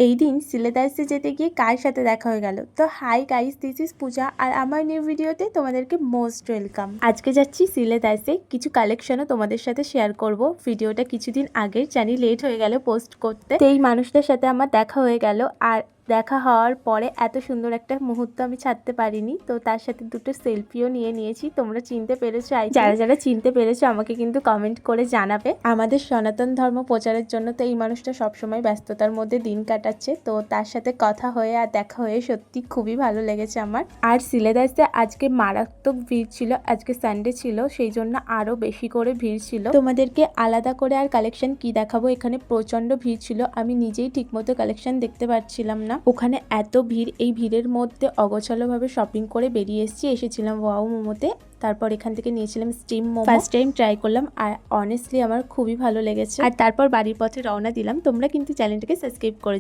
এই দিন সিলেদার্সে যেতে গিয়ে কার সাথে দেখা হয়ে গেল। তো হাই গাইস, দিস ইজ পূজা আর আমার নিউ ভিডিওতে তোমাদেরকে মোস্ট ওয়েলকাম। আজকে যাচ্ছি সিলেদার্সে, কিছু কালেকশনও তোমাদের সাথে শেয়ার করব। ভিডিওটা কিছুদিন আগের, জানি লেট হয়ে গেল পোস্ট করতে। তো এই মানুষটার সাথে আমার দেখা হয়ে গেল, আর দেখা হওয়ার পরে এত সুন্দর একটা মুহূর্ত আমি ছাড়তে পারিনি। তো তার সাথে দুটো সেলফিও নিয়ে নিয়েছি। তোমরা চিনতে পেরেছো, যারা যারা চিনতে পেরেছো আমাকে কিন্তু কমেন্ট করে জানাবে। আমাদের সনাতন ধর্ম প্রচারের জন্য তো এই মানুষটা সবসময় ব্যস্ততার মধ্যে দিন কাটাচ্ছে। তো তার সাথে কথা হয়ে আর দেখা হয়ে সত্যি খুবই ভালো লেগেছে আমার। আর সিলেদার্সে আজকে মারাত্মক ভিড় ছিল, আজকে সানডে ছিল, সেই জন্য আরো বেশি করে ভিড় ছিল। তোমাদেরকে আলাদা করে আর কালেকশন কি দেখাবো, এখানে প্রচন্ড ভিড় ছিল, আমি নিজেই ঠিকমতো কালেকশন দেখতে পাচ্ছিলাম না। ওখানে এত ভিড়, এই ভিড়ের মধ্যে অগোছালোভাবে শপিং করে বেরিয়ে এসেছিলাম ওয়াও মোমোতে। তারপর এখান থেকে নিয়েছিলাম steam momo, first time try করলাম আর অনেস্টলি আমার খুবই ভালো লেগেছে। আর তারপর বাড়ির পথে রওনা দিলাম। তোমরা কিন্তু চ্যানেলটাকে সাবস্ক্রাইব করে